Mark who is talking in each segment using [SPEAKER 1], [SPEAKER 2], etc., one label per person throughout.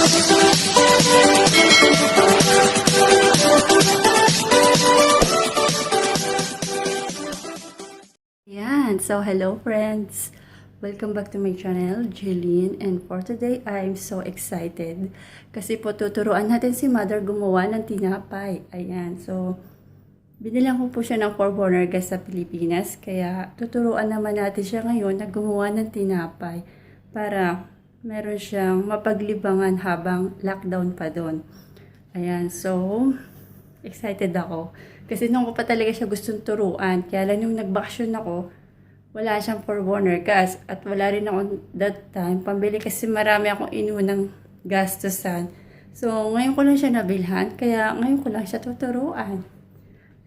[SPEAKER 1] Yan. So, hello friends! Welcome back to my channel, Jeline. And for today, I'm so excited. Kasi po, tuturuan natin si Mother gumawa ng tinapay. Ayan. So, binilang ko po siya ng 4-burner gas sa Pilipinas. Kaya, tuturuan naman natin siya ngayon na gumawa ng tinapay. Para meron siyang mapaglibangan habang lockdown pa doon. Ayan. So, excited ako. Kasi nung ko pa talaga siya gustong turuan. Kaya lang nung nagbakasyon ako, wala siyang 4-burner gas. At wala rin ako that time pambili kasi marami akong inunang gastusan. So, ngayon ko lang siya nabilhan. Kaya ngayon ko lang siya tuturuan.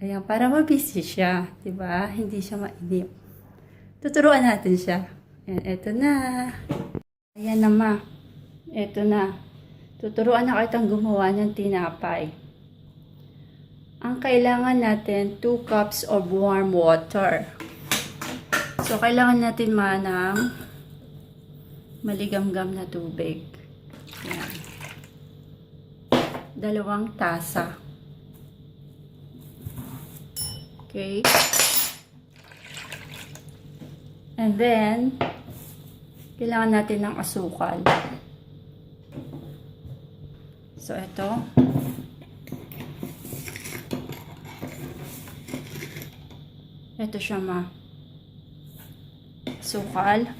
[SPEAKER 1] Ayan, para mabisi siya. Diba? Hindi siya mainip. Tuturuan natin siya. Ayan, eto na. Ayan na ma. Eto na. Tuturuan na kitang gumawa ng tinapay. Ang kailangan natin, 2 cups of warm water. So, kailangan natin ng maligamgam na tubig. Yan. 2 tasa. Okay. And then, kailangan natin ng asukal. So, ito. Ito siya ma. Sukal.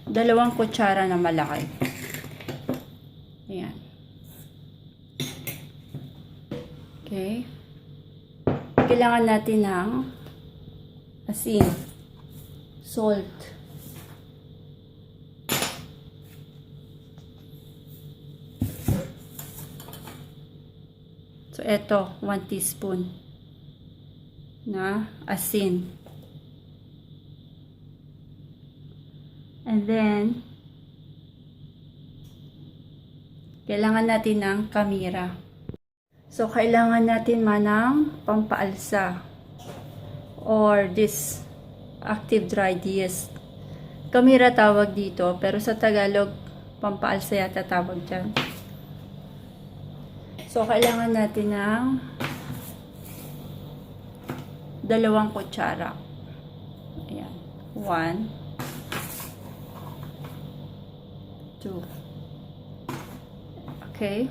[SPEAKER 1] 2 kutsara na malaki. Ayan. Okay. Kailangan natin ng asin. Salt. So, ito, 1 teaspoon na asin. And then, kailangan natin ng kamira. So, kailangan natin ng pampaalsa or this active dried yeast. Kamira tawag dito, pero sa Tagalog, pampaalsa yata tawag dyan. So, kailangan natin ng 2 kutsara. Ayan. 1, 2. Okay.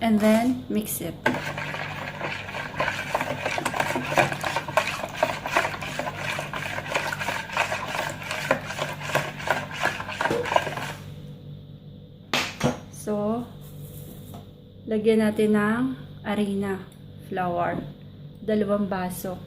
[SPEAKER 1] And then, mix it. So, lagyan natin ng harina, flour. 2 baso.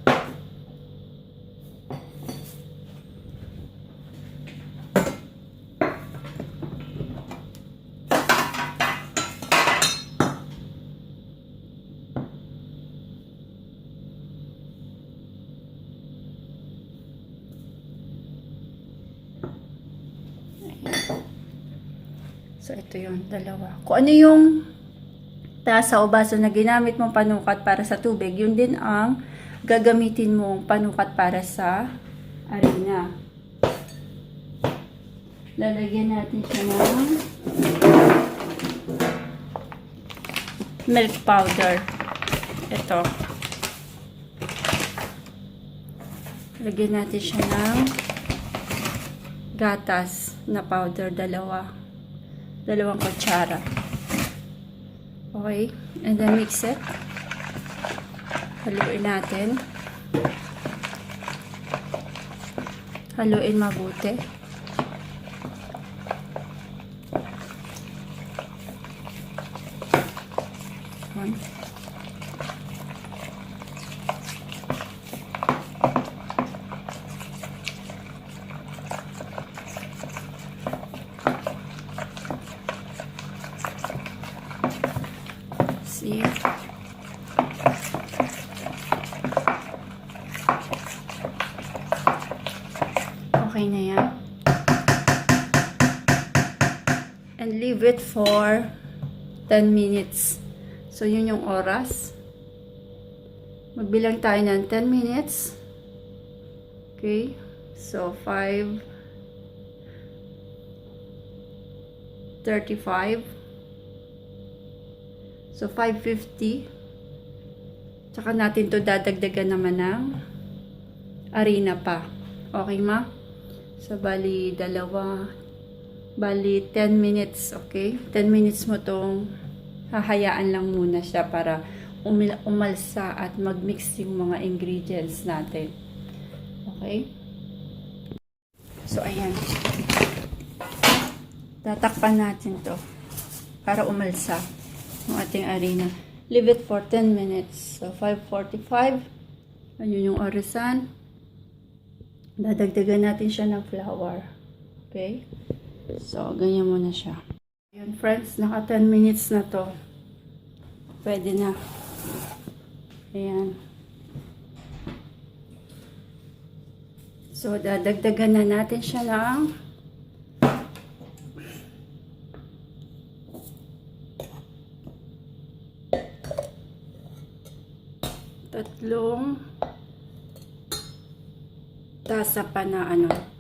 [SPEAKER 1] So, ito yun, 2. Kung ano yung tasa o baso na ginamit mong panukat para sa tubig, yun din ang gagamitin mong panukat para sa harina. Lalagyan natin siya ng milk powder. Ito. Lagyan natin siya ng gatas na powder, 2 kutsara. Okay, and then mix it. Haluin natin. Haluin mabuti. See? Okay na yan. And leave it for 10 minutes. So, yun yung oras. Magbilang tayo ng 10 minutes. Okay. So, 5, 35. So, 550. Tsaka natin to dadagdagan naman ng harina pa. Okay, ma? So, bali, 10 minutes, okay? 10 minutes mo tong hahayaan lang muna siya para umalsa at magmix yung mga ingredients natin. Okay? So, ayan. Tatakpan natin to para umalsa yung ating harina. Leave it for 10 minutes. So, 5:45. Ayun yung orasan. Dadagdagan natin siya ng flour. Okay? So, ganyan muna siya. Ayan, friends. Naka 10 minutes na to. Pwede na. Ayan. So, dadagdagan na natin siya ng 3 tasa pa na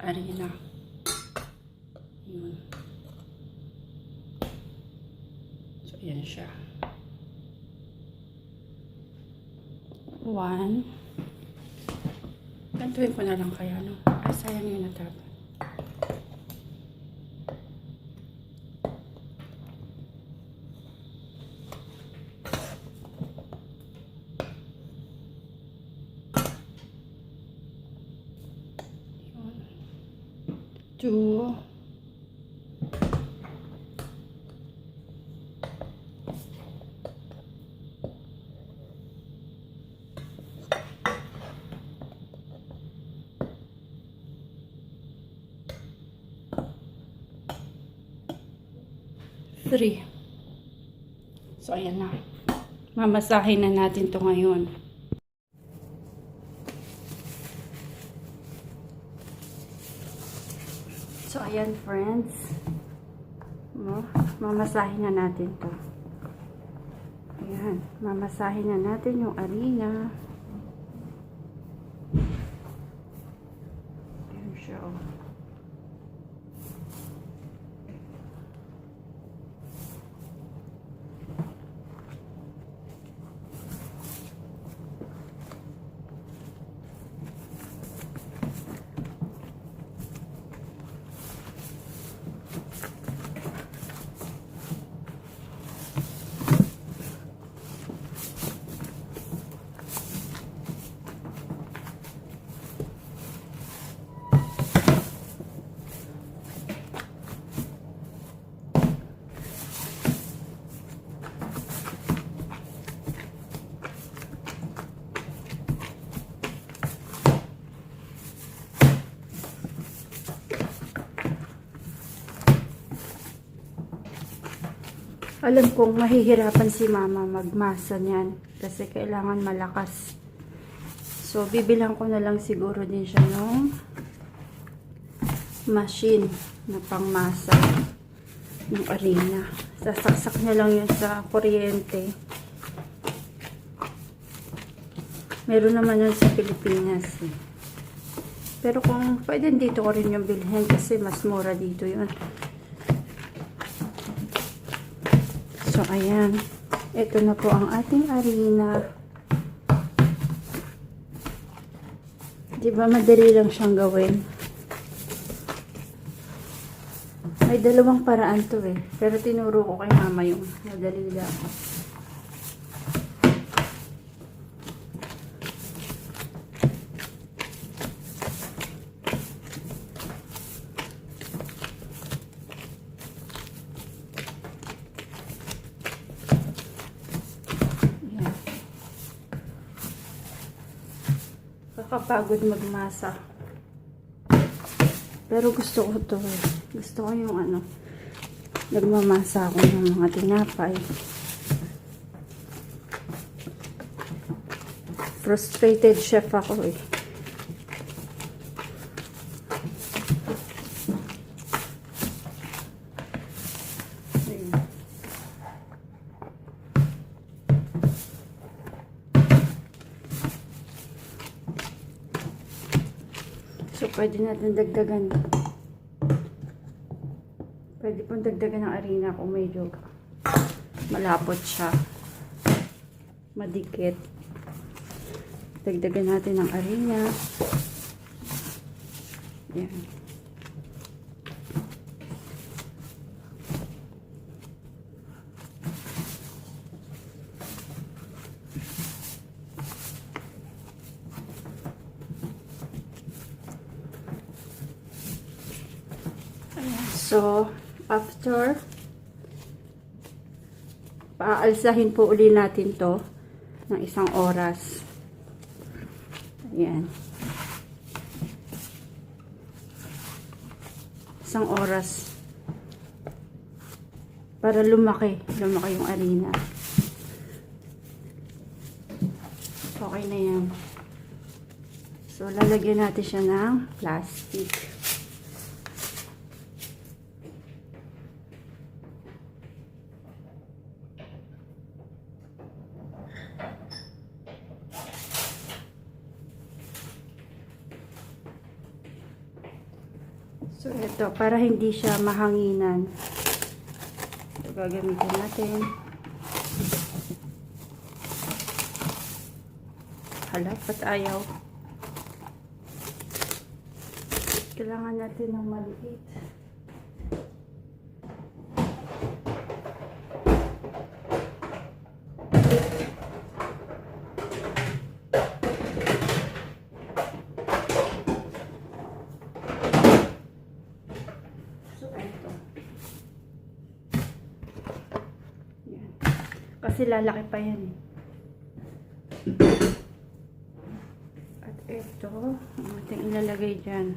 [SPEAKER 1] harina. Yun. So, ayan siya. 1. Gantuin ko na lang kaya, no? Sayang yun natapon. Two. 3. So, ayan na. Mamasahin na natin to ngayon. So, ayan, friends. Mamasahin na natin to. Ayan. Mamasahin na natin yung harina. Ayan siya, oh. Alam kong mahihirapan si mama magmasa niyan kasi kailangan malakas. So, bibilang ko na lang siguro din siya ng machine na pangmasa ng harina. Sasaksak niya lang yun sa kuryente. Meron naman yun sa Pilipinas. Pero kung pwede dito ko rin yung bilhin kasi mas mura dito yun. So, ayan. Ito na po ang ating harina. Diba, madali lang siyang gawin. May dalawang paraan to eh. Pero tinuro ko kay mama yung madali lang. Kakapagod magmasa. Pero gusto ko to eh. Gusto ko yung nagmamasa ako ng mga tinapay. Frustrated chef ako eh. So, pwede natin dagdagan. Pwede pong dagdagan ng arena kung medyo malapot siya. Madikit. Dagdagan natin ng arena. Yan. So, after, paalsahin po uli natin to ng 1 oras. Ayan. 1 oras. Para lumaki yung arena. Okay na yan. So, lalagyan natin siya ng plastic. So, ito, para hindi siya mahanginan. Ito, gagamitin natin. Hala, ba't ayaw? Kailangan natin ng maliit. Kasi lalaki pa yan. At ito, ang ating ilalagay dyan.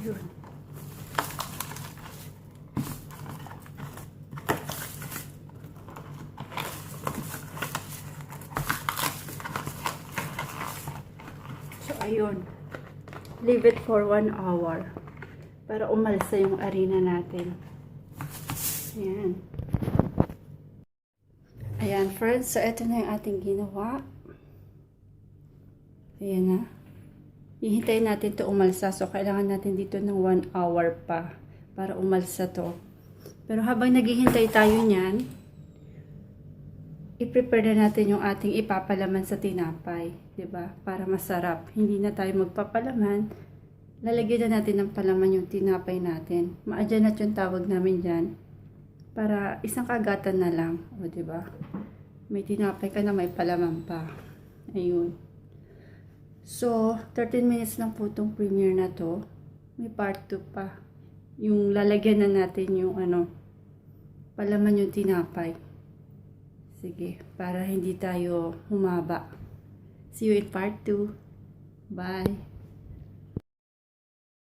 [SPEAKER 1] Yun. Ayun, leave it for 1 hour para umalsa yung arena natin. Ayan. Ayan, friends. So, ito na yung ating ginawa. Ayan na. Hihintayin natin to umalsa. So, kailangan natin dito ng 1 hour pa para umalsa to. Pero habang naghihintay tayo niyan, i-prepare na natin yung ating ipapalaman sa tinapay, 'di ba? Para masarap. Hindi na tayo magpapalaman. Lalagyan na natin ng palaman yung tinapay natin. Maadyanat yung tawag namin diyan. Para isang kagatan na lang, o 'di ba? May tinapay ka na may palaman pa. Ayun. So, 13 minutes lang po tong premiere na to. May part 2 pa. Yung lalagyan na natin yung palaman yung tinapay. Sige, para hindi tayo humaba. See you in part 2. Bye!